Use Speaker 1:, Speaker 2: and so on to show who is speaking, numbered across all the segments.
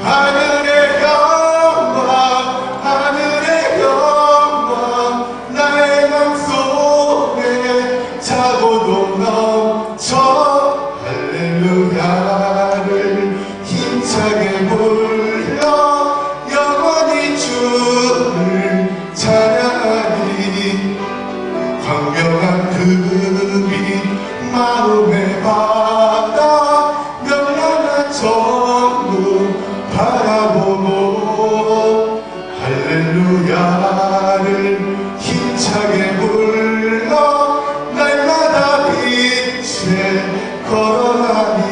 Speaker 1: 하늘의 영광 하늘의 영광 나의 맘속에 차고도 넘쳐 할렐루야를 힘차게 불러 영원히 주를 찬양하리 광명한 그 빛 마음에 받아 명랑한 천국 바라보고 할렐루야를 힘차게 불러 날마다 빛에 걸어가니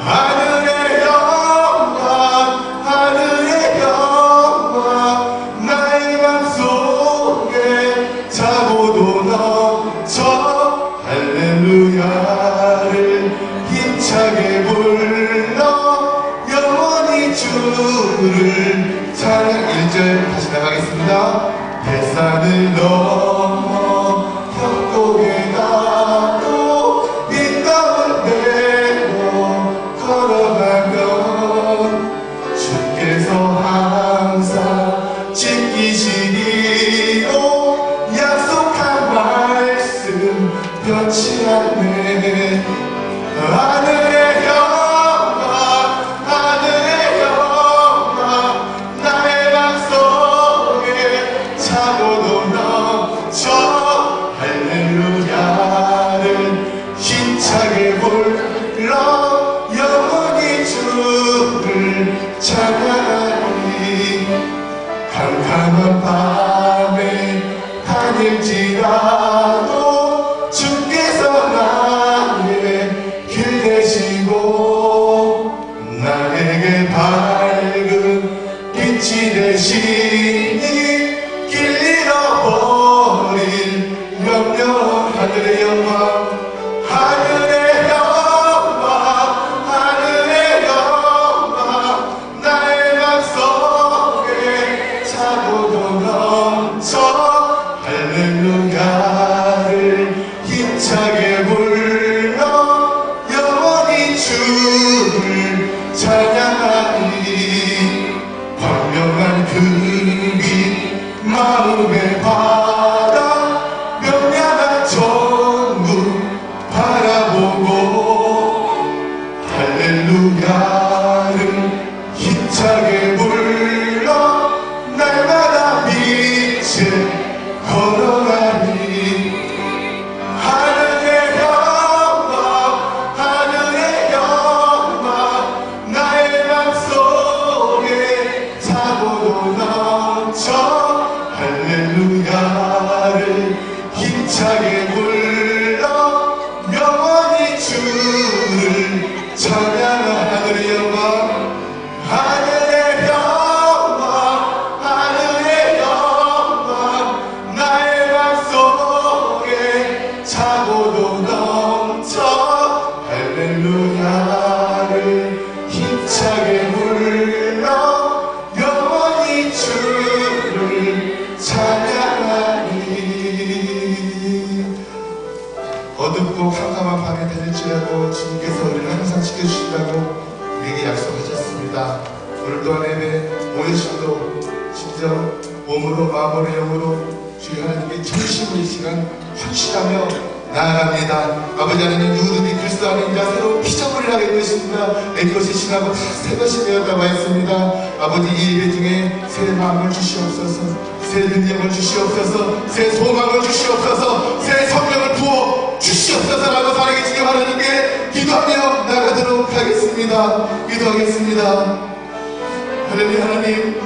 Speaker 1: 하늘의 영광 하늘의 영광 나의 맘속에 차고도 넘쳐 할렐루야를 힘차게 불러 영원히 주를 찬양 1절 다시 나가겠습니다. 뱃산을 넘어 협곡에 가도 빗땀을 메고 걸어가면 주께서 항상 지키시리로 약속한 말씀 변치 않네 하늘의 영광 하늘의 영광 나의 맘속에 차고도 넘쳐 할렐루야를 힘차게 불러 영원히 주를 찬양하리 캄캄한 밤에 다닐지라도 주께서 나의 길 되시고 나에게 밝은 빛이 되시니 길 잃어버린 영영 하늘의 영광 하늘의 영광 하늘의 영광 나의 맘속에 차고도 넘쳐 할렐루야를 힘차게 불러 영원히 주를 찬양하리 광명한 그 빛 마음에 받아 명량한 천국 바라보고 할렐루야를 힘차게 불러 날마다 빛에 걸어가니 하늘의 영광 하늘의 영광 나의 맘속에 차고도 넘쳐 할렐루야를 힘차게 불러 영원히 주를 찬양하는 하늘의 영광 하늘의 영광 하늘의 영광 나의 맘속에 차고도 넘쳐 할렐루야를 힘차게 불러 영원히 주를 찬양하니 어둡고 캄캄한 밤에 다닐지라도 주님께서 우리를 항상 지켜주신다고 우리에게 약속하셨습니다. 오늘 또한 예배 모여심도 진정 몸으로 마음으로 영으로 주의 하나님께 전심으로 이 시간 헌신하며 나아갑니다. 아버지 하나님 누구든지 그리스도 안에 있는 자세로 피조물을 하게 되었습니다. 내 것이 신하고 다 새 것이 되었다고 했습니다. 아버지 이 예배 중에 새 마음을 주시옵소서 새 능력을 주시옵소서 새 소망을 주시옵소서 새 성령을 부어 주시옵소서라고 살아계시기 하나님께 기도하며 나가도록 하겠습니다. 기도하겠습니다. 하나님 하나님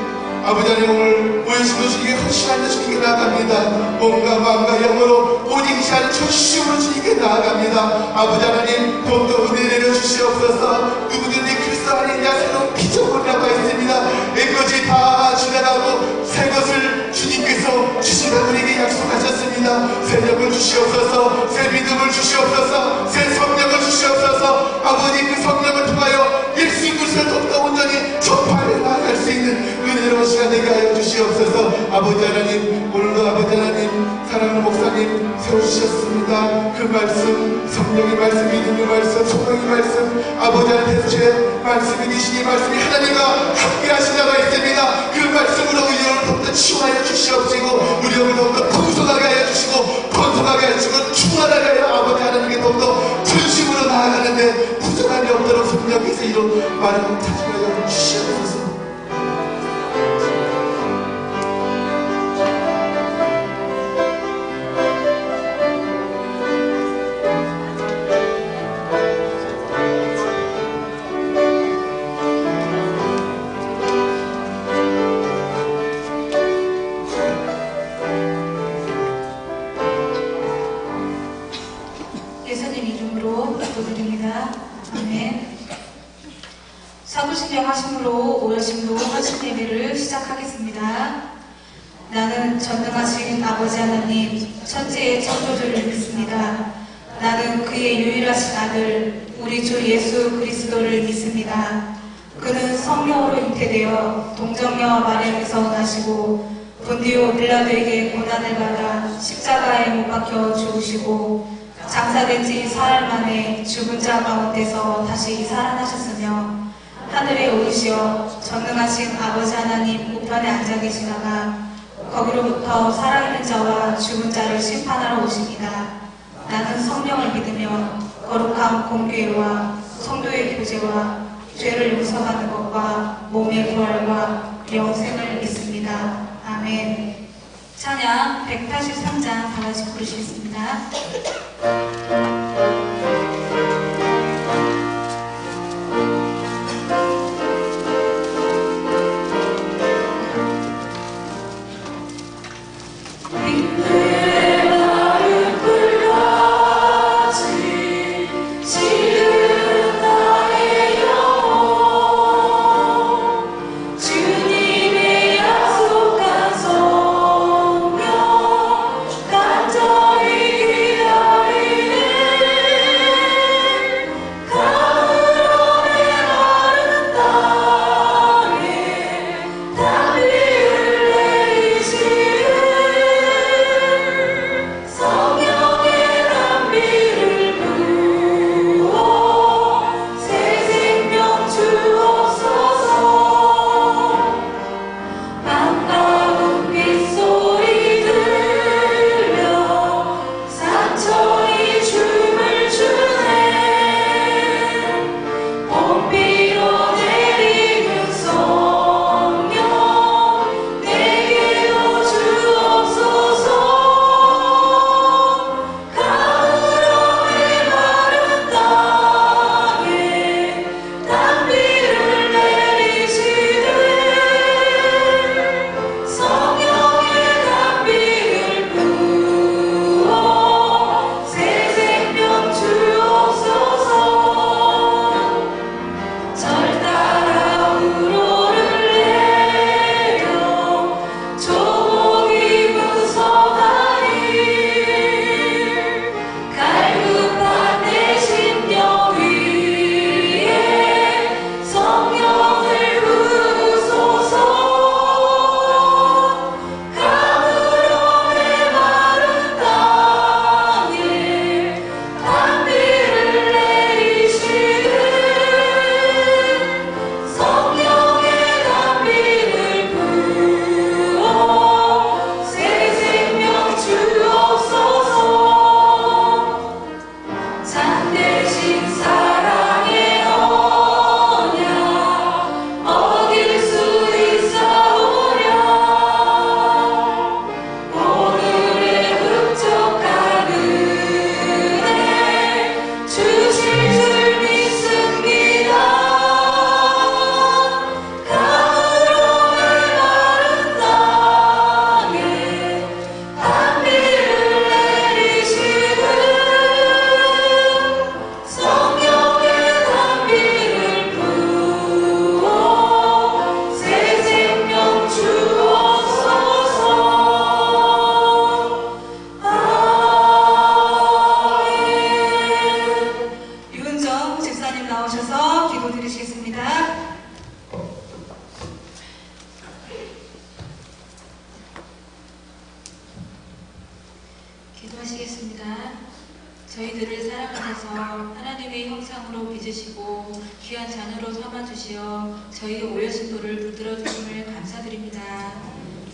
Speaker 1: 아버지 하나님 오늘 모여심도 주님께 헌신하며 주님께 나아갑니다. 몸과 마음과 영으로 오직 이 시간 전심으로 주님께 나아갑니다. 아버지 하나님 더욱더 은혜 내려주시옵소서. 누구든지 그리스도 안에 야새로운 피조물이라고 했습니다. 내 것이 다 지나가고 새 것을 주님께서 주신다고 우리에게 약속하셨습니다. 새 영을 주시옵소서 새 믿음을 주시옵소서 새 성령을 주시옵소서. 아버지 그 성령을 통하여 예수 그리스도를 더욱더 온전히 전파해 나아갈 수 있는 은혜로운 시간 되게 하여 주시옵소서. 아버지 하나님 오늘도 아버지 하나님 사랑하는 목사님 세워주셨습니다. 그 말씀 성령의 말씀 믿음의 말씀 소망의 말씀 아버지 하나님께서 주의 말씀이 되시니 말씀이 하나님과 함께 하신다고 했습니다. 그 말씀으로 우리 영을 더욱더 치유하여 주시옵시고 우리 영을 더욱더 풍성하게 하여 주시고 번성하게 하여 주시고 충만하게 하여 아버지 하나님께 더욱더 전심으로 나아가는데 부족함이 없도록 성령께서 이런 말을 다짐하여 주시옵소서.
Speaker 2: 예수님 이름으로 기도드립니다. 아멘. 사도신경 하심으로 오여심도 하신 예배를 시작하겠습니다. 나는 전능하신 아버지 하나님 천지의 창조주를 믿습니다. 나는 그의 유일하신 아들 우리 주 예수 그리스도를 믿습니다. 그는 성령으로 잉태되어 동정녀 마리아에서 나시고 본디오 빌라도에게 고난을 받아 십자가에 못 박혀 죽으시고 장사된 지 사흘 만에 죽은 자 가운데서 다시 살아나셨으며 하늘에 오르시어 전능하신 아버지 하나님 우편에 앉아 계시다가 거기로부터 살아있는 자와 죽은 자를 심판하러 오십니다. 나는 성령을 믿으며 거룩한 공교회와 성도의 교제와 죄를 용서받는 것과 몸의 부활과 영생을 믿습니다. 아멘. 찬양 183장 다 같이 부르시겠습니다.
Speaker 3: 간절히 기다리는
Speaker 2: 허락하셔서 하나님의 형상으로 빚으시고 귀한 자녀로 삼아주시어 저희 오여신도를 붙들어 주심을 감사드립니다.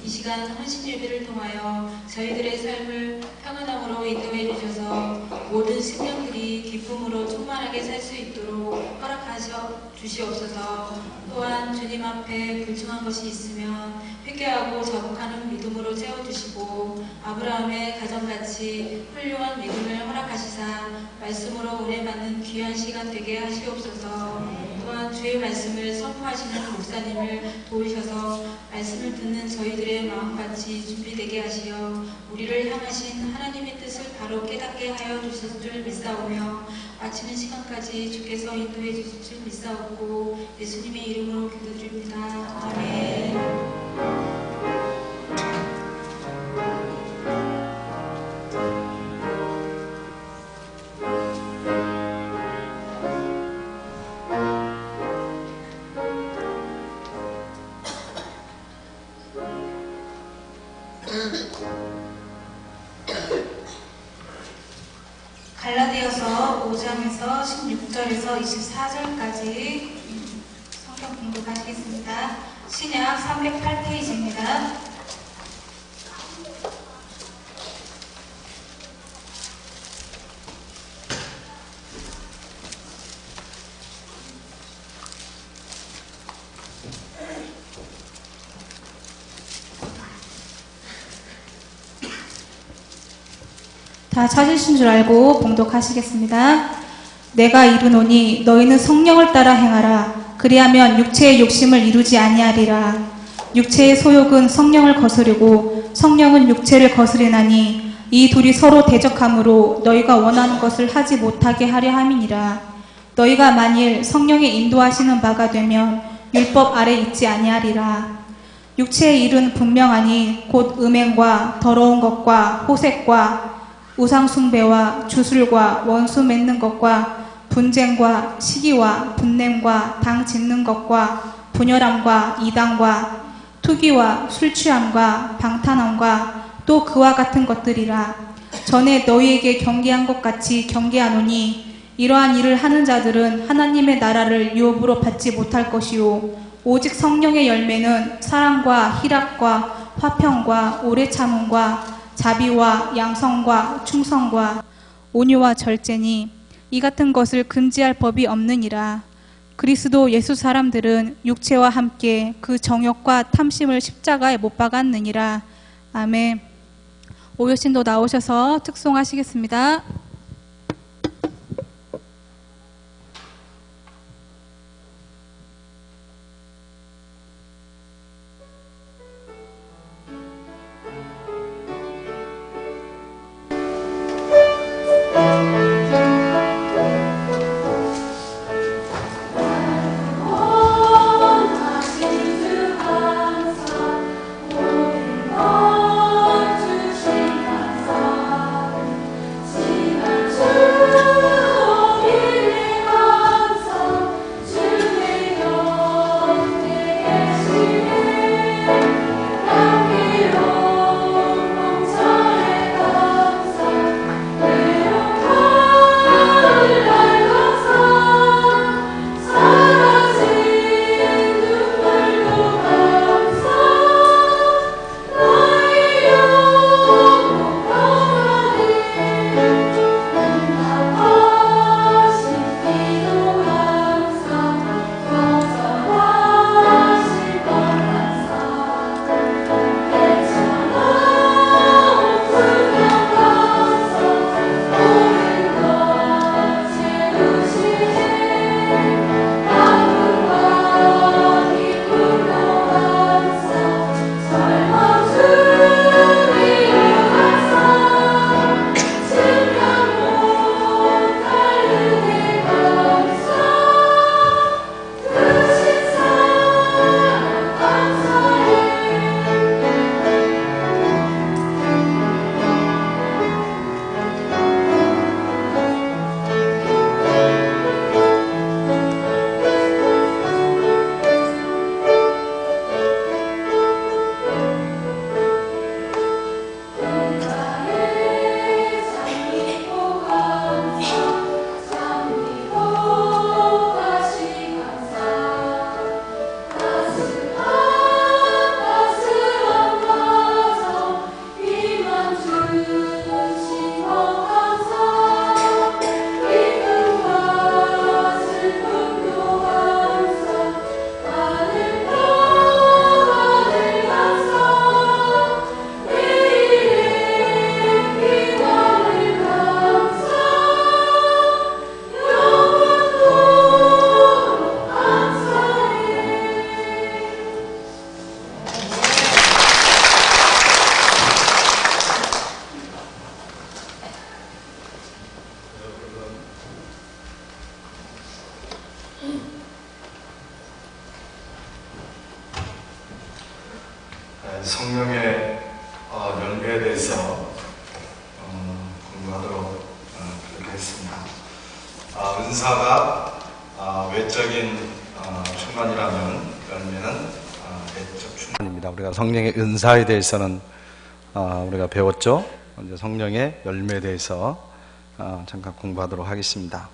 Speaker 2: 이 시간 헌신 예배를 통하여 저희들의 삶을 평안함으로 인도해 주셔서 모든 심령들이 기쁨으로 충만하게 살 수 있도록 허락하셔 주시옵소서. 또한 주님 앞에 불충한 것이 있으면 회개하고 자복하는 믿음으로 채워주시고 아브라함의 가정같이 훌륭한 믿음을 허락하시사 말씀으로 은혜 받는 귀한 시간 되게 하시옵소서. 또한 주의 말씀을 선포하시는 목사님을 도우셔서 말씀을 듣는 저희들의 마음같이 준비되게 하시어 우리를 향하신 하나님의 뜻을 바로 깨닫게 하여 주실 줄 믿사오며 마치는 시간까지 주께서 인도해 주실 줄 믿사옵고 예수님의 이름으로 기도드립니다. 아멘. 갈라디아서 5장에서 16절에서 24절까지 성경 공독하시겠습니다. 신약 308페이지입니다.
Speaker 3: 다 찾으신 줄 알고 봉독하시겠습니다. 내가 이르노니 너희는 성령을 따라 행하라. 그리하면 육체의 욕심을 이루지 아니하리라. 육체의 소욕은 성령을 거스르고 성령은 육체를 거스르나니 이 둘이 서로 대적하므로 너희가 원하는 것을 하지 못하게 하려 함이니라. 너희가 만일 성령의 인도하시는 바가 되면 율법 아래 있지 아니하리라. 육체의 일은 분명하니 곧 음행과 더러운 것과 호색과 우상숭배와 주술과 원수 맺는 것과 분쟁과 시기와 분냄과 당 짓는 것과 분열함과 이단과 투기와 술취함과 방탄함과 또 그와 같은 것들이라. 전에 너희에게 경계한 것 같이 경계하노니 이러한 일을 하는 자들은 하나님의 나라를 유업으로 받지 못할 것이요 오직 성령의 열매는 사랑과 희락과 화평과 오래 참음과 자비와 양성과 충성과 온유와 절제니 이 같은 것을 금지할 법이 없느니라. 그리스도 예수 사람들은 육체와 함께 그 정욕과 탐심을 십자가에 못 박았느니라. 아멘. 오여신도 나오셔서 특송하시겠습니다.
Speaker 4: 주신 감사 성령의 열매에 대해서 공부하도록 그렇게 했습니다. 은사가 외적인 충만이라면 열매는 내적 충만입니다. 우리가 성령의 은사에 대해서는 우리가 배웠죠. 이제 성령의 열매에 대해서 잠깐 공부하도록 하겠습니다.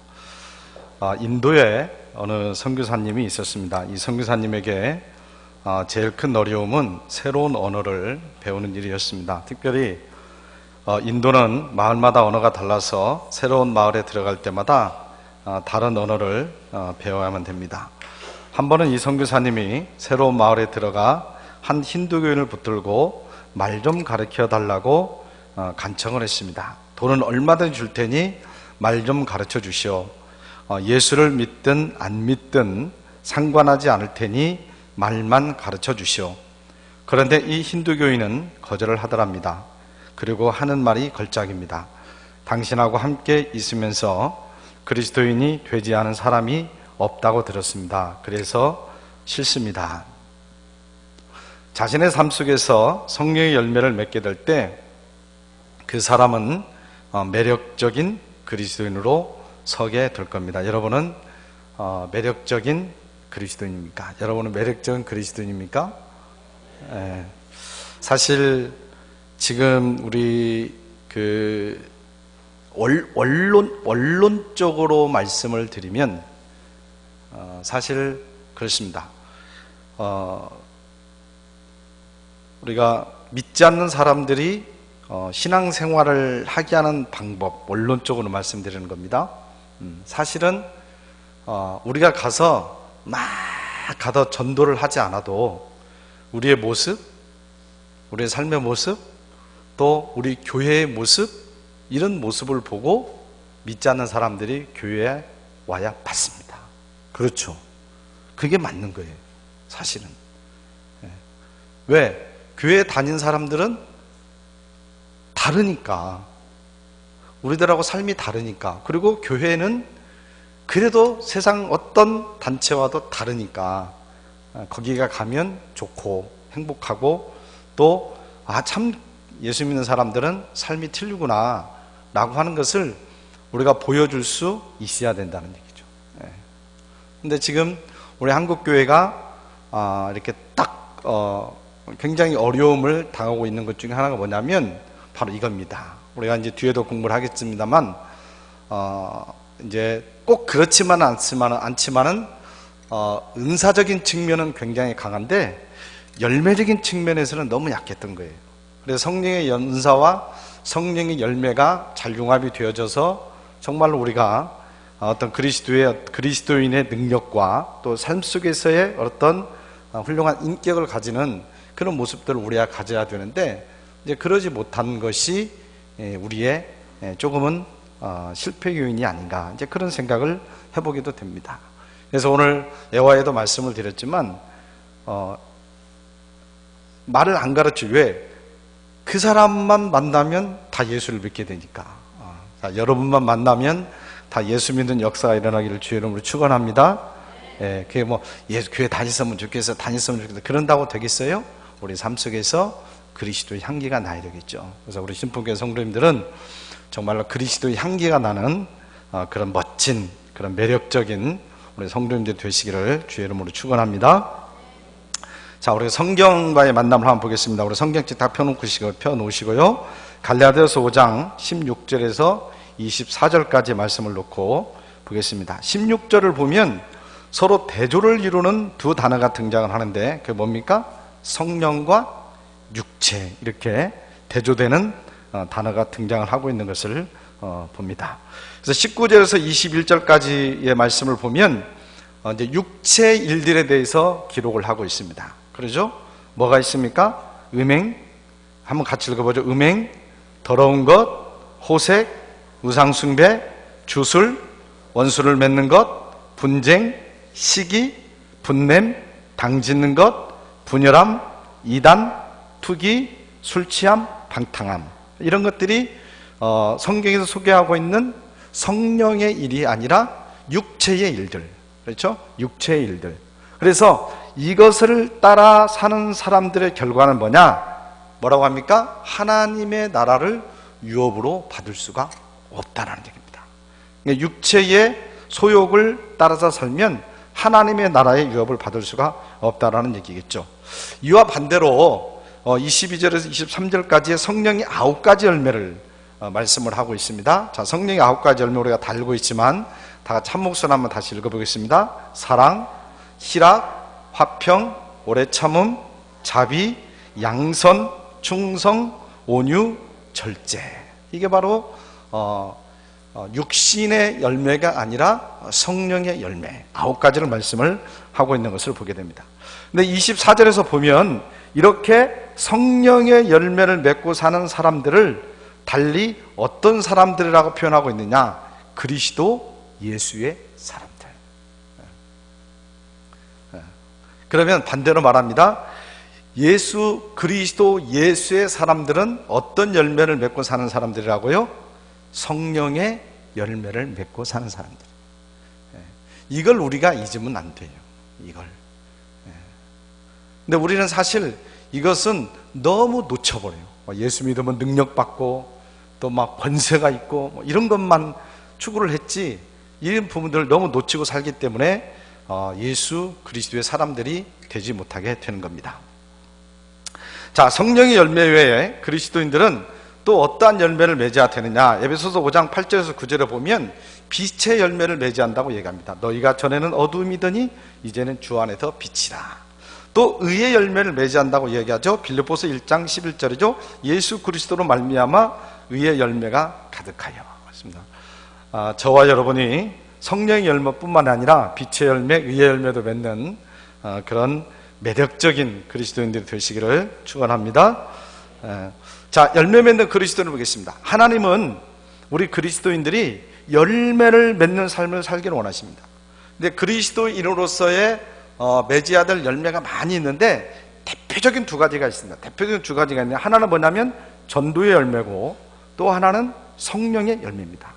Speaker 4: 인도에 어느 선교사님이 있었습니다. 이 선교사님에게 제일 큰 어려움은 새로운 언어를 배우는 일이었습니다. 특별히 인도는 마을마다 언어가 달라서 새로운 마을에 들어갈 때마다 다른 언어를 배워야만 됩니다. 한 번은 이 선교사님이 새로운 마을에 들어가 한 힌두교인을 붙들고 말 좀 가르쳐 달라고 간청을 했습니다. 돈은 얼마든지 줄 테니 말 좀 가르쳐 주시오. 예수를 믿든 안 믿든 상관하지 않을 테니 말만 가르쳐 주시오. 그런데 이 힌두교인은 거절을 하더랍니다. 그리고 하는 말이 걸작입니다. 당신하고 함께 있으면서 그리스도인이 되지 않은 사람이 없다고 들었습니다. 그래서 싫습니다. 자신의 삶 속에서 성령의 열매를 맺게 될 때 그 사람은 매력적인 그리스도인으로 서게 될 겁니다. 여러분은 매력적인 그리스도인입니까? 여러분은 매력적인 그리스도인입니까? 사실 지금 우리 원론적으로 말씀을 드리면 사실 그렇습니다. 우리가 믿지 않는 사람들이 신앙생활을 하게 하는 방법, 원론적으로 말씀드리는 겁니다. 사실은 우리가 가서 전도를 하지 않아도 우리의 모습, 우리의 삶의 모습, 또 우리 교회의 모습, 이런 모습을 보고 믿지 않는 사람들이 교회에 와야 받습니다. 그렇죠. 그게 맞는 거예요, 사실은. 왜? 교회에 다닌 사람들은 다르니까. 우리들하고 삶이 다르니까. 그리고 교회는 그래도 세상 어떤 단체와도 다르니까 거기가 가면 좋고 행복하고 또 참 예수 믿는 사람들은 삶이 틀리구나 라고 하는 것을 우리가 보여줄 수 있어야 된다는 얘기죠. 근데 지금 우리 한국교회가 이렇게 딱 굉장히 어려움을 당하고 있는 것 중에 하나가 뭐냐면 바로 이겁니다. 우리가 이제 뒤에도 공부를 하겠습니다만 이제 꼭 그렇지만은 않지만은 은사적인 측면은 굉장히 강한데 열매적인 측면에서는 너무 약했던 거예요. 그래서 성령의 은사와 성령의 열매가 잘 융합이 되어져서 정말로 우리가 어떤 그리스도인의 능력과 또 삶 속에서의 어떤 훌륭한 인격을 가지는 그런 모습들을 우리가 가져야 되는데 이제 그러지 못한 것이 우리의 조금은 실패 요인이 아닌가, 이제 그런 생각을 해보기도 됩니다. 그래서 오늘 예화에도 말씀을 드렸지만 말을 안 가르쳐. 왜? 그 사람만 만나면 다 예수를 믿게 되니까. 여러분만 만나면 다 예수 믿는 역사가 일어나기를 주의 이름으로 축원합니다. 그게 뭐 교회 다녔으면 좋겠어, 그런다고 되겠어요? 우리 삶 속에서 그리스도의 향기가 나야 되겠죠. 그래서 우리 신풍교회 성도님들은 정말로 그리스도의 향기가 나는 그런 멋진, 그런 매력적인 우리 성도님들 되시기를 주의 이름으로 축원합니다. 자, 우리 성경과의 만남을 한번 보겠습니다. 우리 성경책 다 펴놓으시고요. 갈라디아서 5장 16절에서 24절까지 말씀을 놓고 보겠습니다. 16절을 보면 서로 대조를 이루는 두 단어가 등장을 하는데 그게 뭡니까? 성령과 육체, 이렇게 대조되는 단어가 등장을 하고 있는 것을 봅니다. 그래서 19절에서 21절까지의 말씀을 보면 이제 육체 일들에 대해서 기록을 하고 있습니다. 그러죠? 뭐가 있습니까? 음행, 한번 같이 읽어보죠. 음행, 더러운 것, 호색, 우상숭배, 주술, 원수를 맺는 것, 분쟁, 시기, 분냄, 당짓는 것, 분열함, 이단, 투기, 술취함, 방탕함, 이런 것들이 성경에서 소개하고 있는 성령의 일이 아니라 육체의 일들, 그렇죠? 육체의 일들. 그래서 이것을 따라 사는 사람들의 결과는 뭐라고 합니까? 하나님의 나라를 유업으로 받을 수가 없다라는 얘기입니다. 그러니까 육체의 소욕을 따라서 살면 하나님의 나라의 유업을 받을 수가 없다라는 얘기겠죠. 이와 반대로 22절에서 23절까지의 성령의 9가지 열매를 말씀을 하고 있습니다. 자, 성령의 9가지 열매 우리가 다 알고 있지만 다 같이 한 목소리 한번 다시 읽어보겠습니다. 사랑, 희락, 화평, 오래 참음, 자비, 양선, 충성, 온유, 절제. 이게 바로 육신의 열매가 아니라 성령의 열매 9가지를 말씀을 하고 있는 것을 보게 됩니다. 근데 24절에서 보면 이렇게 성령의 열매를 맺고 사는 사람들을 달리 어떤 사람들이라고 표현하고 있느냐? 그리스도 예수의 사람들. 그러면 반대로 말합니다. 그리스도 예수의 사람들은 어떤 열매를 맺고 사는 사람들이라고요? 성령의 열매를 맺고 사는 사람들. 이걸 우리가 잊으면 안 돼요. 이걸. 근데 우리는 사실 이것은 너무 놓쳐버려요. 예수 믿으면 능력받고 또 막 권세가 있고 이런 것만 추구를 했지, 이런 부분들을 너무 놓치고 살기 때문에 예수 그리스도의 사람들이 되지 못하게 되는 겁니다. 자, 성령의 열매 외에 그리스도인들은 또 어떠한 열매를 맺어야 되느냐? 에베소서 5장 8절에서 9절에 보면 빛의 열매를 맺어한다고 얘기합니다. 너희가 전에는 어두움이더니 이제는 주 안에서 빛이라. 또 의의 열매를 맺어한다고 얘기하죠. 빌립보서 1장 11절이죠. 예수 그리스도로 말미암아 의의 열매가 가득하여. 맞습니다. 저와 여러분이 성령의 열매뿐만 아니라 빛의 열매, 의의 열매도 맺는 그런 매력적인 그리스도인들이 되시기를 축원합니다. 자, 열매 맺는 그리스도인을 보겠습니다. 하나님은 우리 그리스도인들이 열매를 맺는 삶을 살기를 원하십니다. 근데 그리스도인으로서의 맺어야 될 열매가 많이 있는데 대표적인 2가지가 있습니다. 대표적인 2가지가 있는데 하나는 뭐냐면 전도의 열매고 또 하나는 성령의 열매입니다.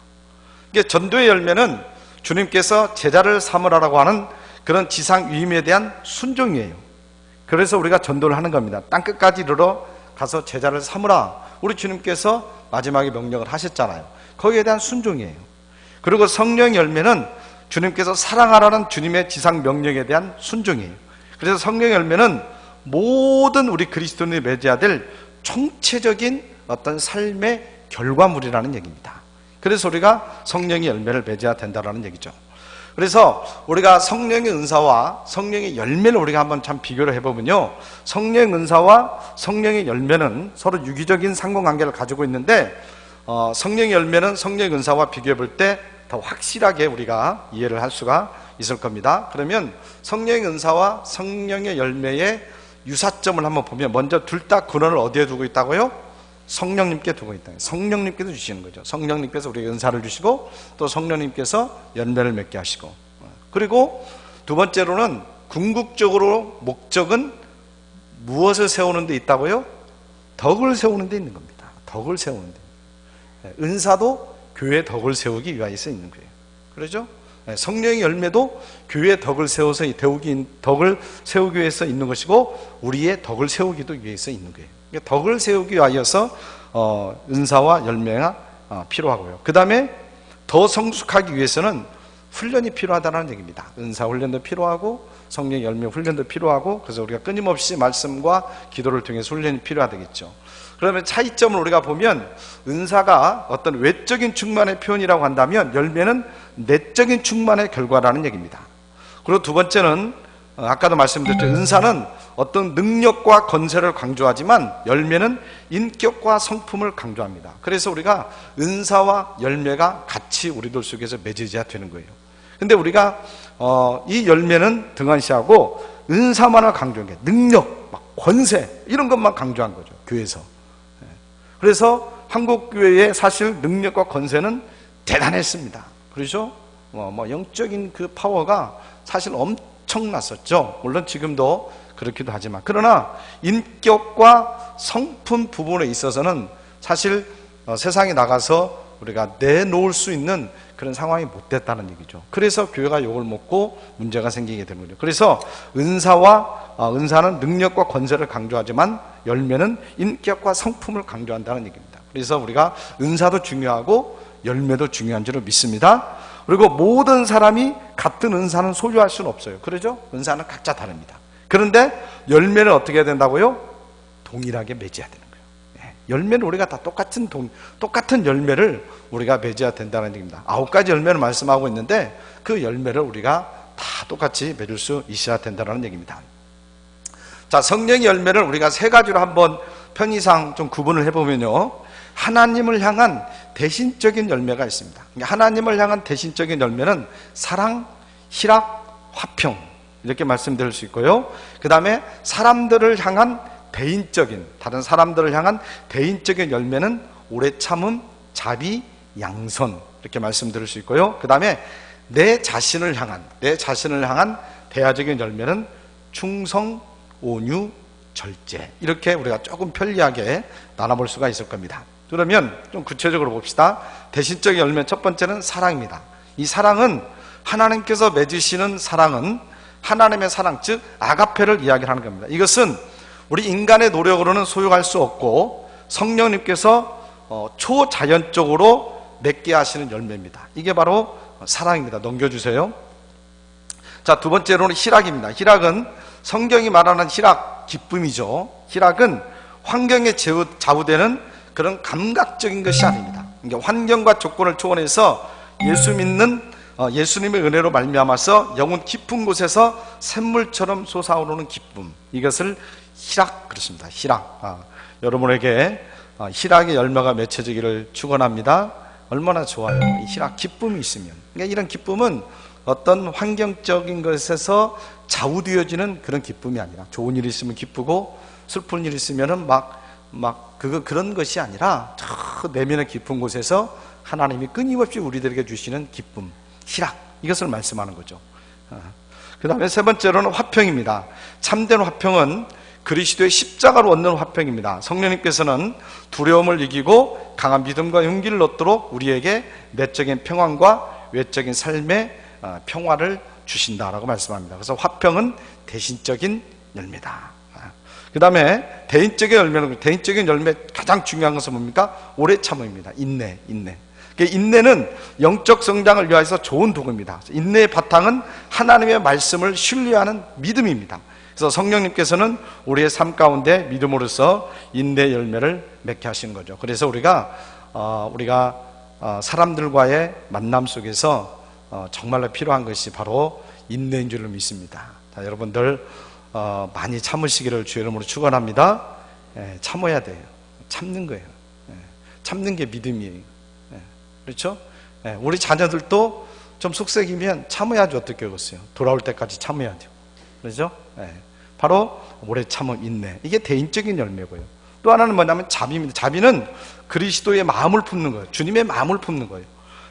Speaker 4: 이게 전도의 열매는 주님께서 제자를 삼으라고 하는 그런 지상 위임에 대한 순종이에요. 그래서 우리가 전도를 하는 겁니다. 땅끝까지 이르러 가서 제자를 삼으라. 우리 주님께서 마지막에 명령을 하셨잖아요. 거기에 대한 순종이에요. 그리고 성령의 열매는 주님께서 사랑하라는 주님의 지상 명령에 대한 순종이에요. 그래서 성령의 열매는 모든 우리 그리스도인이 맺어야 될 총체적인 어떤 삶의 결과물이라는 얘기입니다. 그래서 우리가 성령의 열매를 맺어야 된다는 얘기죠. 그래서 우리가 성령의 은사와 성령의 열매를 우리가 한번 참 비교를 해보면요, 성령의 은사와 성령의 열매는 서로 유기적인 상관관계를 가지고 있는데 성령의 열매는 성령의 은사와 비교해 볼 때 더 확실하게 우리가 이해를 할 수가 있을 겁니다. 그러면 성령의 은사와 성령의 열매의 유사점을 한번 보면, 먼저 둘 다 근원을 어디에 두고 있다고요? 성령님께 두고 있다. 성령님께서 주시는 거죠. 성령님께서 우리에게 은사를 주시고 또 성령님께서 열매를 맺게 하시고, 그리고 두 번째로는 궁극적으로 목적은 무엇을 세우는 데 있다고요? 덕을 세우는 데 있는 겁니다. 덕을 세우는 데. 은사도 교회의 덕을 세우기 위해서 있는 거예요. 그렇죠? 성령의 열매도 교회의 덕을 세워서 덕을 세우기 위해서 있는 것이고 우리의 덕을 세우기도 위해서 있는 거예요. 덕을 세우기 위하여서 은사와 열매가 필요하고요. 그 다음에 더 성숙하기 위해서는 훈련이 필요하다는 얘기입니다. 은사 훈련도 필요하고 성령 열매 훈련도 필요하고, 그래서 우리가 끊임없이 말씀과 기도를 통해서 훈련이 필요하겠죠. 그러면 차이점을 우리가 보면, 은사가 어떤 외적인 충만의 표현이라고 한다면 열매는 내적인 충만의 결과라는 얘기입니다. 그리고 두 번째는 아까도 말씀드렸죠. 은사는 어떤 능력과 건세를 강조하지만 열매는 인격과 성품을 강조합니다. 그래서 우리가 은사와 열매가 같이 우리들 속에서 맺어져야 되는 거예요. 근데 우리가 이 열매는 등한시하고 은사만을 강조한 게, 능력, 막 권세 이런 것만 강조한 거죠, 교회에서. 그래서 한국 교회의 사실 능력과 권세는 대단했습니다. 그렇죠? 영적인 그 파워가 사실 엄청났었죠. 물론 지금도 그렇기도 하지만, 그러나 인격과 성품 부분에 있어서는 사실 세상에 나가서 우리가 내놓을 수 있는 그런 상황이 못 됐다는 얘기죠. 그래서 교회가 욕을 먹고 문제가 생기게 되는 거죠. 그래서 은사는 능력과 권세를 강조하지만 열매는 인격과 성품을 강조한다는 얘기입니다. 그래서 우리가 은사도 중요하고 열매도 중요한 줄로 믿습니다. 그리고 모든 사람이 같은 은사는 소유할 수는 없어요. 그러죠? 은사는 각자 다릅니다. 그런데 열매는 어떻게 해야 된다고요? 동일하게 맺어야 되는 거예요. 열매는 우리가 다 똑같은 열매를 우리가 맺어야 된다는 얘기입니다. 9가지 열매를 말씀하고 있는데 그 열매를 우리가 다 똑같이 맺을 수 있어야 된다는 얘기입니다. 자, 성령의 열매를 우리가 3가지로 한번 편의상 좀 구분을 해보면요, 하나님을 향한 대신적인 열매가 있습니다. 하나님을 향한 대신적인 열매는 사랑, 희락, 화평, 이렇게 말씀드릴 수 있고요. 그 다음에 사람들을 향한 다른 사람들을 향한 대인적인 열매는 오래 참음, 자비, 양선, 이렇게 말씀드릴 수 있고요. 그 다음에 내 자신을 향한 대화적인 열매는 충성, 온유, 절제, 이렇게 우리가 조금 편리하게 나눠볼 수가 있을 겁니다. 그러면 좀 구체적으로 봅시다. 대신적인 열매 첫 번째는 사랑입니다. 이 사랑은 하나님께서 맺으시는 사랑은 하나님의 사랑, 즉 아가페를 이야기하는 겁니다. 이것은 우리 인간의 노력으로는 소유할 수 없고 성령님께서 초자연적으로 맺게 하시는 열매입니다. 이게 바로 사랑입니다. 넘겨주세요. 자, 두 번째로는 희락입니다. 희락은 성경이 말하는 희락, 기쁨이죠. 희락은 환경에 좌우되는 그런 감각적인 것이 아닙니다. 그러니까 환경과 조건을 초월해서 예수님의 은혜로 말미암아서 영혼 깊은 곳에서 샘물처럼 솟아오르는 기쁨, 이것을 희락 그렇습니다. 희락. 여러분에게 희락의 열매가 맺혀지기를 축원합니다. 얼마나 좋아요. 이 희락, 기쁨이 있으면. 그러니까 이런 기쁨은 어떤 환경적인 것에서 좌우되어지는 그런 기쁨이 아니라, 좋은 일이 있으면 기쁘고 슬픈 일이 있으면은 그런 것이 아니라 저 내면의 깊은 곳에서 하나님이 끊임없이 우리들에게 주시는 기쁨, 희락, 이것을 말씀하는 거죠. 그 다음에 세 번째로는 화평입니다. 참된 화평은 그리스도의 십자가로 얻는 화평입니다. 성령님께서는 두려움을 이기고 강한 믿음과 용기를 얻도록 우리에게 내적인 평안과 외적인 삶의 평화를 주신다라고 말씀합니다. 그래서 화평은 대신적인 열매다. 그 다음에 대인적인 열매 가장 중요한 것은 뭡니까? 오래 참음입니다. 인내. 인내는 영적 성장을 위해서 좋은 도구입니다. 인내의 바탕은 하나님의 말씀을 신뢰하는 믿음입니다. 그래서 성령님께서는 우리의 삶 가운데 믿음으로써 인내 열매를 맺게 하시는 거죠. 그래서 우리가 사람들과의 만남 속에서 정말로 필요한 것이 바로 인내인 줄로 믿습니다. 자, 여러분들 많이 참으시기를 주의 이름으로 축원합니다. 참아야 돼요. 참는 거예요. 참는 게 믿음이에요. 그렇죠? 우리 자녀들도 좀 속색이면 참아야지, 어떻게 하겠어요? 돌아올 때까지 참아야 돼요. 그렇죠? 바로 오래 참음, 인내. 이게 대인적인 열매고요. 또 하나는 뭐냐면 자비입니다. 자비는 그리스도의 마음을 품는 거예요. 주님의 마음을 품는 거예요.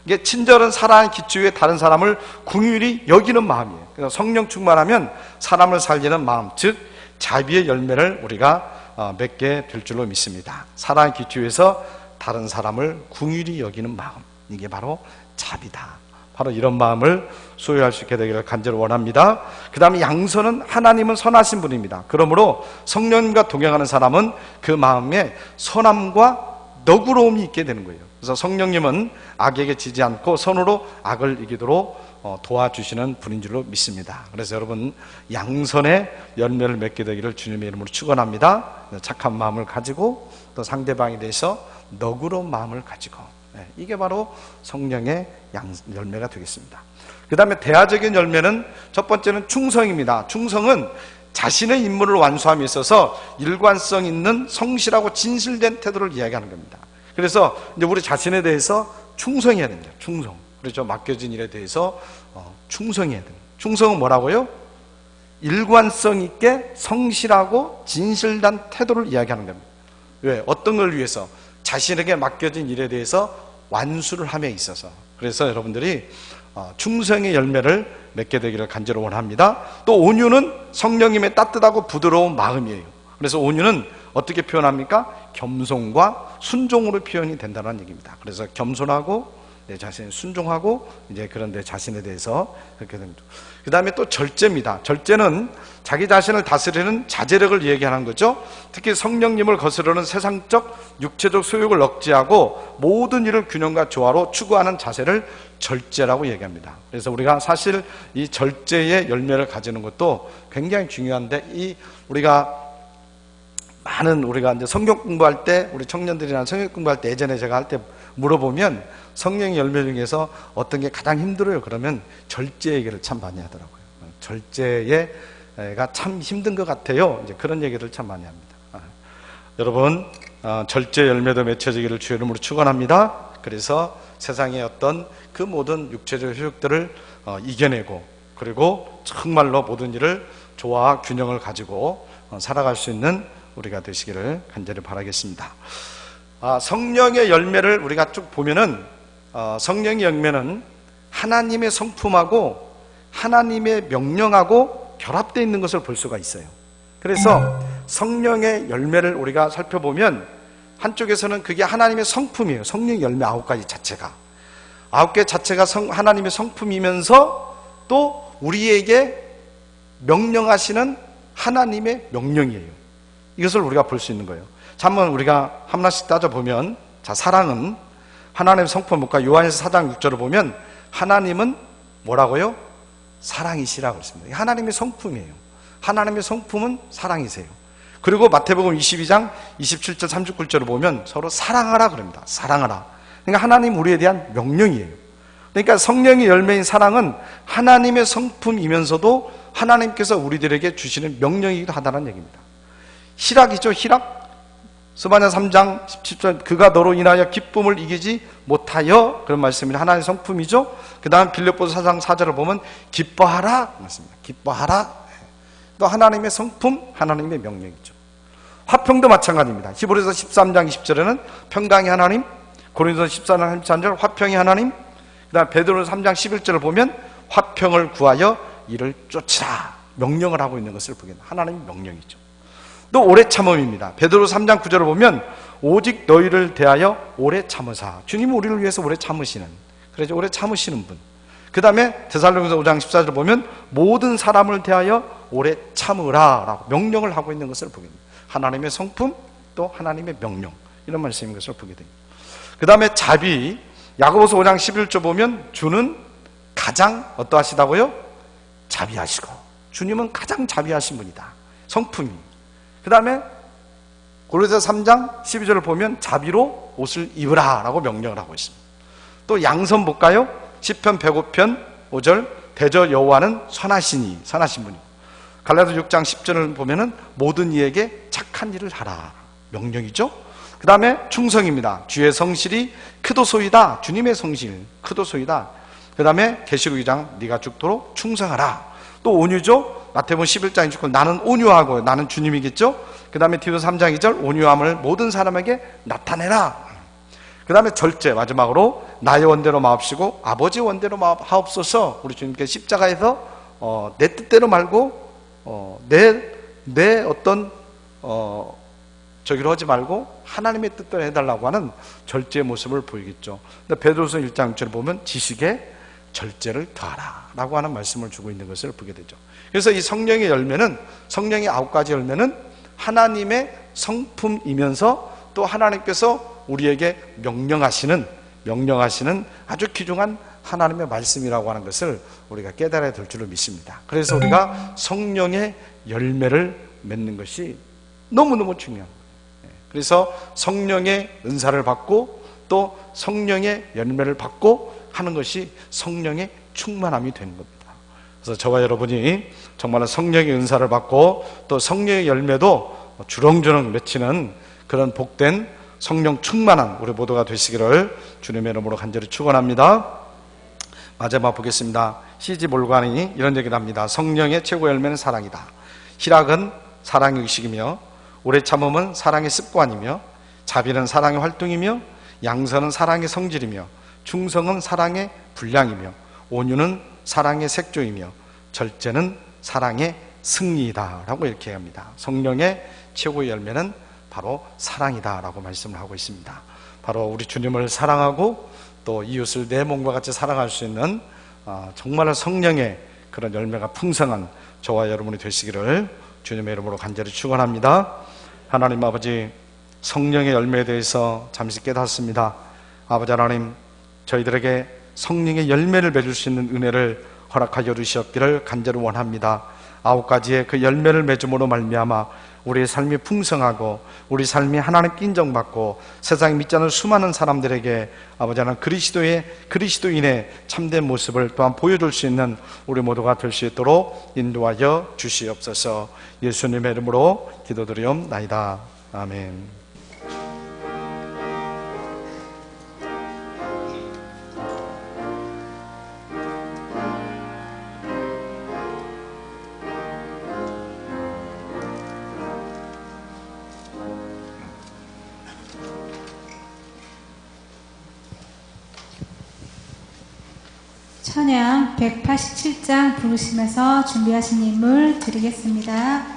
Speaker 4: 이게 친절한 사랑의 기초에 다른 사람을 긍휼히 여기는 마음이에요. 그래서 성령 충만하면 사람을 살리는 마음, 즉 자비의 열매를 우리가 맺게 될 줄로 믿습니다. 사랑의 기초에서 다른 사람을 긍휼히 여기는 마음, 이게 바로 자비다. 바로 이런 마음을 소유할 수 있게 되기를 간절히 원합니다. 그 다음에 양선은 하나님은 선하신 분입니다. 그러므로 성령님과 동행하는 사람은 그 마음에 선함과 너그러움이 있게 되는 거예요. 그래서 성령님은 악에게 지지 않고 선으로 악을 이기도록 도와주시는 분인 줄로 믿습니다. 그래서 여러분, 양선의 열매를 맺게 되기를 주님의 이름으로 축원합니다. 착한 마음을 가지고 또 상대방에 대해서 너그러운 마음을 가지고, 이게 바로 성령의 열매가 되겠습니다. 그 다음에 대화적인 열매는 첫 번째는 충성입니다. 충성은 자신의 임무를 완수함에 있어서 일관성 있는 성실하고 진실된 태도를 이야기하는 겁니다. 그래서 이제 우리 자신에 대해서 충성해야 됩니다. 충성. 그렇죠? 맡겨진 일에 대해서 충성해야 됩니다. 충성은 뭐라고요? 일관성 있게 성실하고 진실된 태도를 이야기하는 겁니다. 왜? 어떤 걸 위해서? 자신에게 맡겨진 일에 대해서 완수를 함에 있어서. 그래서 여러분들이 충성의 열매를 맺게 되기를 간절히 원합니다. 또 온유는 성령님의 따뜻하고 부드러운 마음이에요. 그래서 온유는 어떻게 표현합니까? 겸손과 순종으로 표현이 된다는 얘기입니다. 그래서 겸손하고 내 자신에 순종하고 이제 그런 내 자신에 대해서 그렇게 됩니다. 그 다음에 또 절제입니다. 절제는 자기 자신을 다스리는 자제력을 얘기하는 거죠. 특히 성령님을 거스르는 세상적 육체적 소욕을 억제하고 모든 일을 균형과 조화로 추구하는 자세를 절제라고 얘기합니다. 그래서 우리가 사실 이 절제의 열매를 가지는 것도 굉장히 중요한데, 이 우리가 이제 성경 공부할 때, 우리 청년들이나 성경 공부할 때 예전에 제가 할 때 물어보면 성령의 열매 중에서 어떤 게 가장 힘들어요? 그러면 절제 얘기를 참 많이 하더라고요. 절제가 참 힘든 것 같아요. 이제 그런 얘기를 참 많이 합니다. 여러분, 절제 열매도 맺혀지기를 주의 이름으로 축원합니다. 그래서 세상의 어떤 그 모든 육체적 효력들을 이겨내고, 그리고 정말로 모든 일을 조화와 균형을 가지고 살아갈 수 있는 우리가 되시기를 간절히 바라겠습니다. 성령의 열매를 우리가 쭉 보면은 성령의 열매는 하나님의 성품하고 하나님의 명령하고 결합되어 있는 것을 볼 수가 있어요. 그래서 성령의 열매를 우리가 살펴보면 한쪽에서는 그게 하나님의 성품이에요. 성령의 열매 9가지 자체가 9개 자체가 하나님의 성품이면서 또 우리에게 명령하시는 하나님의 명령이에요. 이것을 우리가 볼 수 있는 거예요. 자, 한번 우리가 하나씩 따져보면, 자, 사랑은 하나님의 성품 볼까? 요한에서 4장 6절을 보면 하나님은 뭐라고요? 사랑이시라고 했습니다. 하나님의 성품이에요. 하나님의 성품은 사랑이세요. 그리고 마태복음 22장 27절 39절을 보면 서로 사랑하라 그럽니다. 사랑하라. 그러니까 하나님 우리에 대한 명령이에요. 그러니까 성령의 열매인 사랑은 하나님의 성품이면서도 하나님께서 우리들에게 주시는 명령이기도 하다는 얘기입니다. 희락이죠, 희락. 스바냐 3장 17절, 그가 너로 인하여 기쁨을 이기지 못하여, 그런 말씀이 하나님의 성품이죠. 그 다음 빌립보서 4장 4절을 보면 기뻐하라 말씀입니다. 기뻐하라. 또 하나님의 성품, 하나님의 명령이죠. 화평도 마찬가지입니다. 히브리서 13장 20절에는 평강의 하나님, 고린도서 14장 33절 화평의 하나님, 그 다음 베드로서 3장 11절을 보면 화평을 구하여 이를 쫓으라 명령을 하고 있는 것을 보게 됩니다. 하나님의 명령이죠. 또 오래 참음입니다. 베드로서 3장 9절을 보면 오직 너희를 대하여 오래 참으사. 주님은 우리를 위해서 오래 참으시는, 그래서 오래 참으시는 분. 그 다음에 데살로니가서 5장 14절을 보면 모든 사람을 대하여 오래 참으라 라고 명령을 하고 있는 것을 보게 됩니다. 하나님의 성품, 또 하나님의 명령, 이런 말씀인 것을 보게 됩니다. 그 다음에 자비, 야고보서 5장 11절 보면 주는 가장 어떠하시다고요? 자비하시고, 주님은 가장 자비하신 분이다, 성품이. 그 다음에 고린도서 3장 12절을 보면 자비로 옷을 입으라 라고 명령을 하고 있습니다. 또 양선 볼까요? 시편 105편 5절, 대저 여호와는 선하시니, 선하신 분이고, 갈라디아서 6장 10절을 보면은 모든 이에게 착한 일을 하라 명령이죠. 그 다음에 충성입니다. 주의 성실이 크도소이다. 주님의 성실 크도소이다. 그 다음에 계시록 2장 네가 죽도록 충성하라. 또 온유죠. 마태복음 11장 29절 나는 온유하고, 나는 주님이겠죠. 그 다음에 디도서 3장 2절 온유함을 모든 사람에게 나타내라. 그 다음에 절제, 마지막으로 나의 원대로 마옵시고 아버지의 원대로 마옵소서. 우리 주님께서 십자가에서 내 뜻대로 말고 내 어떤 저기로 하지 말고 하나님의 뜻대로 해달라고 하는 절제의 모습을 보이겠죠. 근데 베드로서 1장 6절을 보면 지식에 절제를 더하라 라고 하는 말씀을 주고 있는 것을 보게 되죠. 그래서 이 성령의 열매는, 성령의 9가지 열매는 하나님의 성품이면서 또 하나님께서 우리에게 명령하시는 아주 귀중한 하나님의 말씀이라고 하는 것을 우리가 깨달아야 될 줄로 믿습니다. 그래서 우리가 성령의 열매를 맺는 것이 너무너무 중요한 거예요. 그래서 성령의 은사를 받고 또 성령의 열매를 받고 하는 것이 성령의 충만함이 되는 겁니다. 그래서 저와 여러분이 정말 성령의 은사를 받고 또 성령의 열매도 주렁주렁 맺히는 그런 복된 성령 충만한 우리 모두가 되시기를 주님의 이름으로 간절히 축원합니다. 마지막 보겠습니다. C.G. 몰간이 이런 얘기를 합니다. 성령의 최고 열매는 사랑이다. 희락은 사랑의 의식이며, 오래 참음은 사랑의 습관이며, 자비는 사랑의 활동이며, 양선은 사랑의 성질이며, 충성은 사랑의 분량이며, 온유는 사랑의 색조이며, 절제는 사랑의 승리이다 라고 이렇게 합니다. 성령의 최고의 열매는 바로 사랑이다라고 말씀을 하고 있습니다. 바로 우리 주님을 사랑하고 또 이웃을 내 몸과 같이 사랑할 수 있는 정말 성령의 그런 열매가 풍성한 저와 여러분이 되시기를 주님의 이름으로 간절히 축원합니다. 하나님 아버지, 성령의 열매에 대해서 잠시 깨닫습니다. 아버지 하나님, 저희들에게 성령의 열매를 맺을 수 있는 은혜를 허락하여 주시옵기를 간절히 원합니다. 9가지의 그 열매를 맺음으로 말미암아 우리의 삶이 풍성하고 우리 삶이 하나님께 인정받고 세상에 믿지 않는 수많은 사람들에게 아버지 하나님 그리스도인의 참된 모습을 또한 보여줄 수 있는 우리 모두가 될 수 있도록 인도하여 주시옵소서. 예수님의 이름으로 기도드리옵나이다. 아멘.
Speaker 3: 찬양 187장 부르시면서 준비하신 인물 드리겠습니다.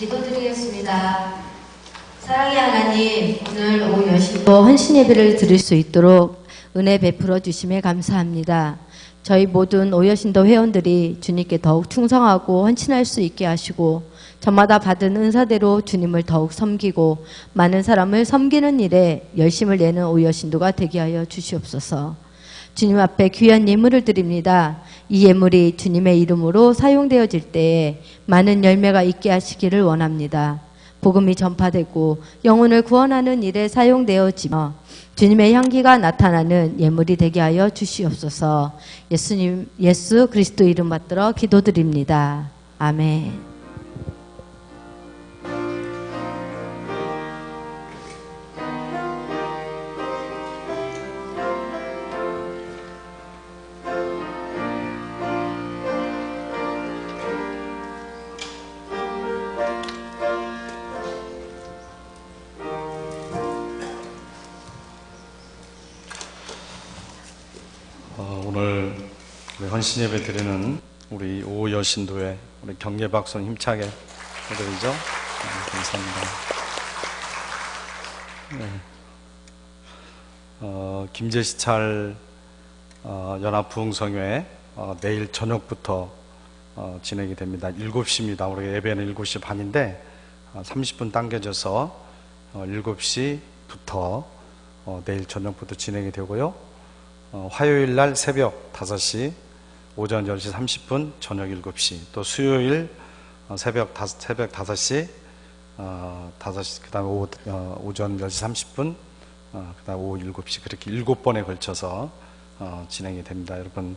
Speaker 5: 기도드리겠습니다. 사랑의 하나님, 오늘 오후 여신도 헌신 예배를 드릴 수 있도록 은혜 베풀어 주심에 감사합니다. 저희 모든 오여신도 회원들이 주님께 더욱 충성하고 헌신할 수 있게 하시고 저마다 받은 은사대로 주님을 더욱 섬기고 많은 사람을 섬기는 일에 열심을 내는 오여신도가 되게 하여 주시옵소서. 주님 앞에 귀한 예물을 드립니다. 이 예물이 주님의 이름으로 사용되어질 때에 많은 열매가 있게 하시기를 원합니다. 복음이 전파되고 영혼을 구원하는 일에 사용되어지며 주님의 향기가 나타나는 예물이 되게 하여 주시옵소서. 예수 그리스도 이름 받들어 기도드립니다. 아멘.
Speaker 4: 헌신 예배 드리는 우리 오여신도에 우리 격려 박수는 힘차게 해드리죠. 감사합니다. 김제시찰 연합부흥성회 내일 저녁부터 진행이 됩니다. 7시입니다. 우리 예배는 7시 반인데 30분 당겨져서 7시부터 내일 저녁부터 진행이 되고요. 화요일 날 새벽 5시, 오전 10시 30분, 저녁 7시, 또 수요일 새벽 5시, 그 다음에 오전 10시 30분, 그 다음 오후 7시, 그렇게 7번에 걸쳐서 진행이 됩니다. 여러분,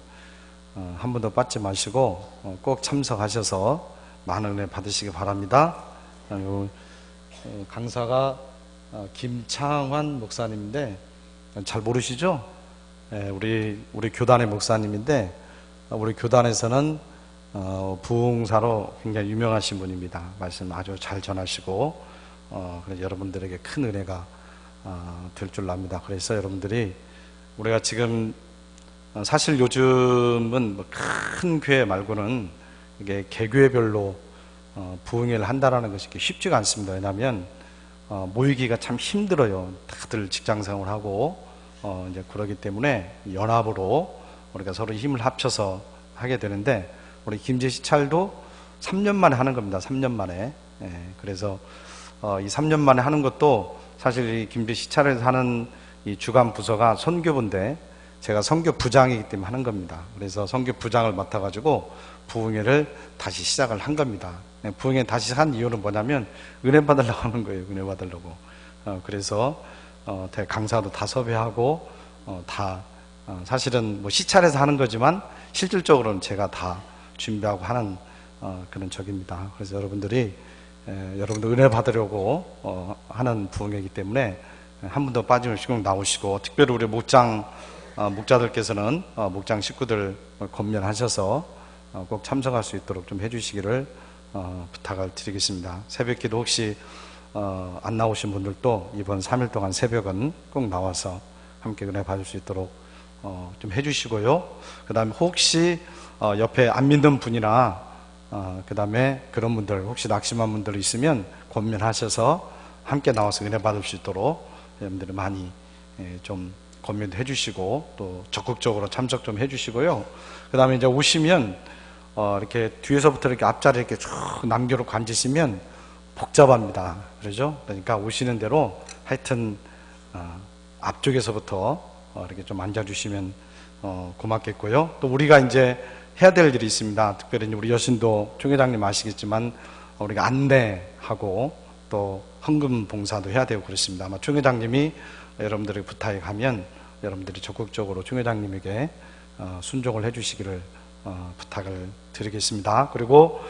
Speaker 4: 한 번도 빠지 마시고 꼭 참석하셔서 많은 은혜 받으시기 바랍니다. 강사가 김창환 목사님인데, 잘 모르시죠? 우리 교단의 목사님인데, 우리 교단에서는 부흥사로 굉장히 유명하신 분입니다. 말씀 아주 잘 전하시고, 그래서 여러분들에게 큰 은혜가 될 줄 압니다. 그래서 여러분들이, 우리가 지금 사실 요즘은 뭐 큰 교회 말고는 이게 개교회별로 부흥회를 한다라는 것이 쉽지가 않습니다. 왜냐하면 모이기가 참 힘들어요. 다들 직장생활을 하고 이제 그러기 때문에 연합으로 우리가 서로 힘을 합쳐서 하게 되는데, 우리 김제시찰도 3년 만에 하는 겁니다. 3년 만에. 그래서 이 3년 만에 하는 것도 사실 이 김제시찰에서 하는 이 주간 부서가 선교부인데, 제가 선교부장이기 때문에 하는 겁니다. 그래서 선교부장을 맡아가지고 부흥회를 다시 시작을 한 겁니다. 부흥회 다시 한 이유는 뭐냐면 은혜 받으려고 하는 거예요. 은혜 받으려고. 그래서 강사도 다 섭외하고 사실은 뭐 시찰에서 하는 거지만 실질적으로는 제가 다 준비하고 하는 그런 적입니다. 그래서 여러분들 은혜 받으려고 하는 부흥회이기 때문에 한 분도 빠짐없이 나오시고, 특별히 우리 목자들께서는 목장 식구들 권면하셔서 꼭 참석할 수 있도록 좀 해주시기를 부탁을 드리겠습니다. 새벽기도 혹시 안 나오신 분들도 이번 3일 동안 새벽은 꼭 나와서 함께 은혜 받을 수 있도록 좀 해주시고요. 그 다음에 혹시 옆에 안 믿는 분이나 그 다음에 그런 분들, 혹시 낙심한 분들 있으면 권면하셔서 함께 나와서 은혜 받을 수 있도록 여러분들이 많이 좀 권면도 해주시고, 또 적극적으로 참석 좀 해주시고요. 그 다음에 이제 오시면 이렇게 뒤에서부터 이렇게 앞자리 이렇게 쭉 남겨놓고 앉으시면 복잡합니다. 그러죠? 그러니까 오시는 대로 하여튼 앞쪽에서부터 이렇게 좀 앉아주시면 고맙겠고요. 또 우리가 이제 해야 될 일이 있습니다. 특별히 우리 여신도 총회장님 아시겠지만 우리가 안내하고 또 헌금 봉사도 해야 되고 그렇습니다. 아마 총회장님이 여러분들에게 부탁이 가면 여러분들이 적극적으로 총회장님에게 순종을 해주시기를 부탁을 드리겠습니다. 그리고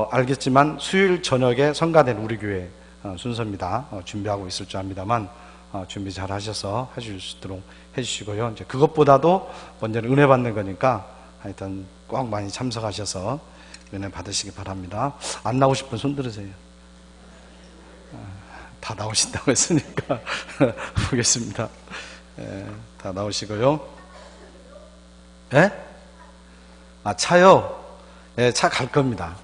Speaker 4: 알겠지만 수요일 저녁에 성가된 우리 교회 순서입니다. 준비하고 있을 줄 압니다만 준비 잘 하셔서 하실 수 있도록 해주시고요. 이제 그것보다도 먼저는 은혜 받는 거니까 하여튼 꼭 많이 참석하셔서 은혜 받으시기 바랍니다. 안 나오실 분 손 들으세요. 다 나오신다고 했으니까 보겠습니다. 다 나오시고요. 예? 차요? 예, 차 갈 겁니다.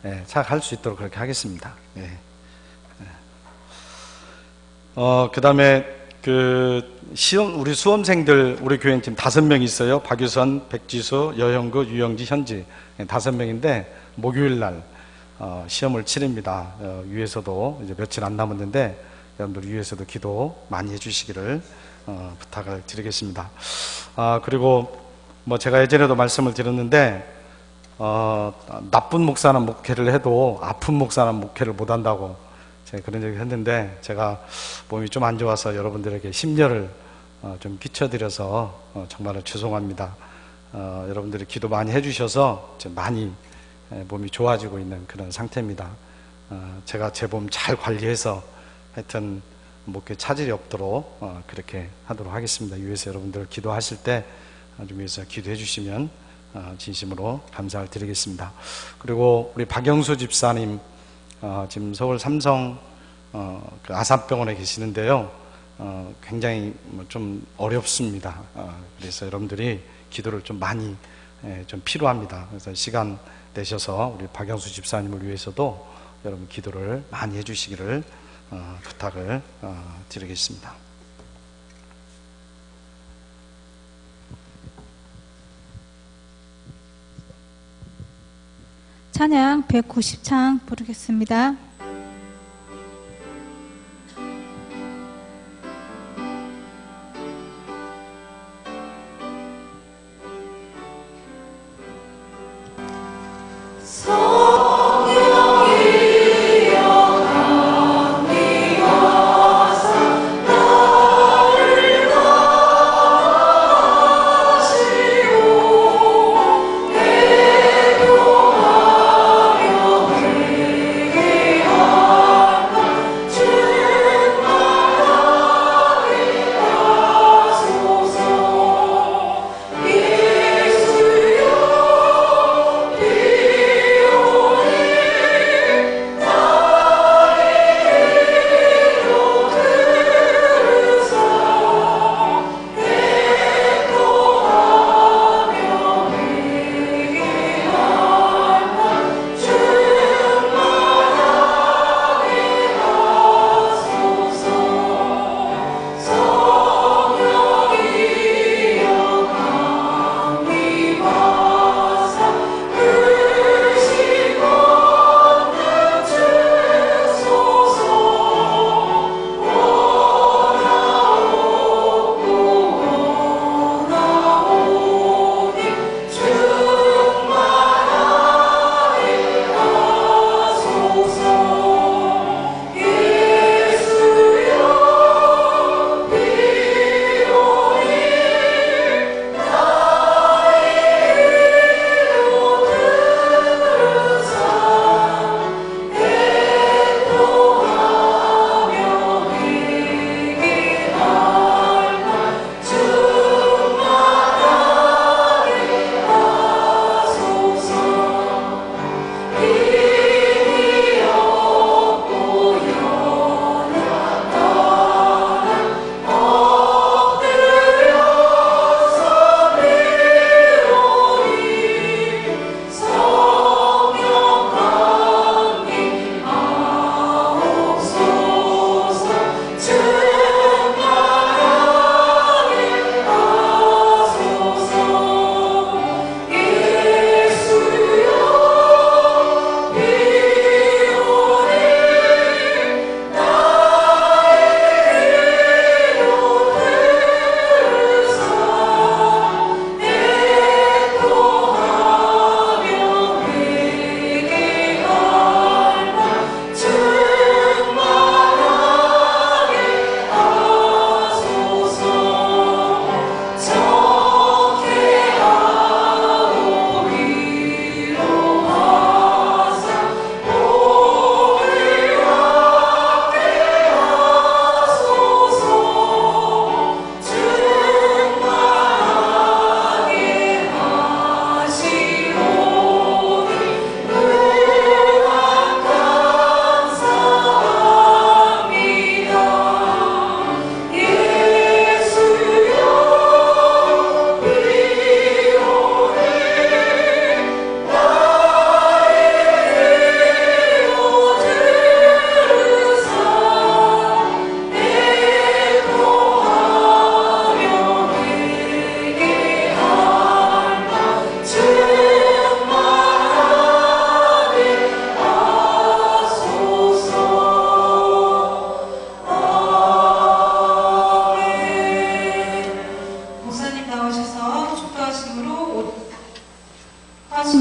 Speaker 4: 예, 차 갈 수 있도록 그렇게 하겠습니다. 예. 그 다음에 우리 수험생들, 우리 교회는 지금 5명 있어요. 박유선, 백지수, 여영구, 유영지, 현지. 5명인데, 목요일 날, 시험을 치릅니다. 위에서도 이제 며칠 안 남았는데, 여러분들 위에서도 기도 많이 해주시기를 부탁을 드리겠습니다. 그리고 뭐 제가 예전에도 말씀을 드렸는데, 나쁜 목사는 목회를 해도 아픈 목사는 목회를 못 한다고 제가 그런 얘기를 했는데, 제가 몸이 좀 안 좋아서 여러분들에게 심려를 좀 끼쳐드려서 정말 죄송합니다. 여러분들이 기도 많이 해주셔서 많이 몸이 좋아지고 있는 그런 상태입니다. 제가 제 몸 잘 관리해서 하여튼 목회 차질이 없도록 그렇게 하도록 하겠습니다. 위에서 여러분들 기도하실 때 좀 위해서 기도해 주시면 진심으로 감사를 드리겠습니다. 그리고 우리 박영수 집사님 지금 서울 삼성 그 아산병원에 계시는데요. 굉장히 좀 어렵습니다. 그래서 여러분들이 기도를 좀 많이 좀 필요합니다. 그래서 시간 내셔서 우리 박영수 집사님을 위해서도 여러분 기도를 많이 해주시기를 부탁을 드리겠습니다.
Speaker 3: 찬양 190창 부르겠습니다.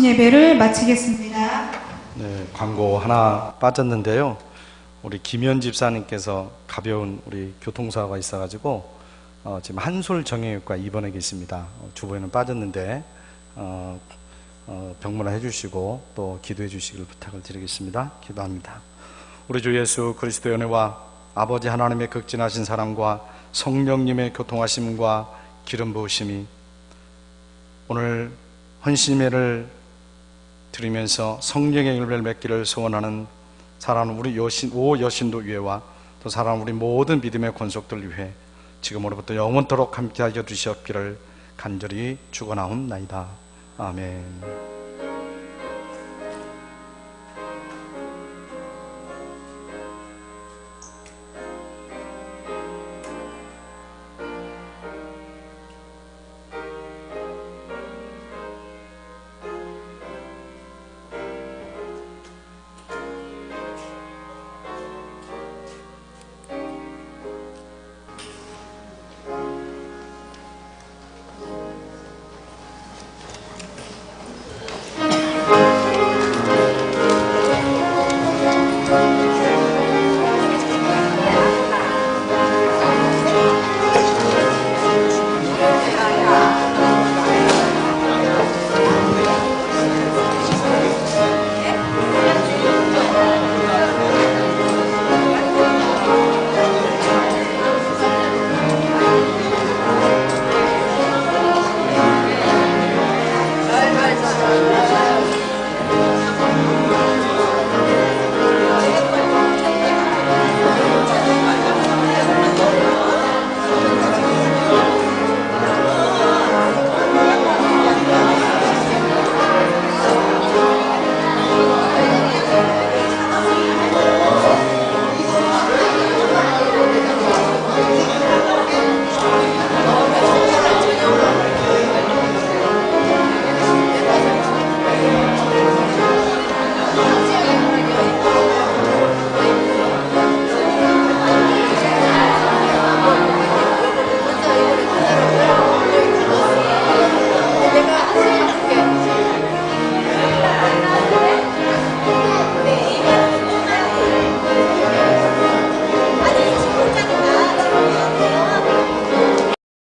Speaker 3: 예배를 마치겠습니다.
Speaker 4: 네, 광고 하나 빠졌는데요. 우리 김현 집사님께서 가벼운 우리 교통사고가 있어가지고 지금 한솔 정형외과 입원해 계십니다. 주보에는 빠졌는데 병문안 해주시고 또 기도해 주시길 부탁을 드리겠습니다. 기도합니다. 우리 주 예수 그리스도의 은혜와 아버지 하나님의 극진하신 사랑과 성령님의 교통하심과 기름 부으심이 오늘 헌신예를 드리면서 성령의 열매를 맺기를 소원하는 사랑하는 우리 오 여신도 위에와 또 사랑하는 우리 모든 믿음의 권속들 위해 지금으로부터 영원토록 함께하여 주시옵기를 간절히 축원하옵나이다. 아멘.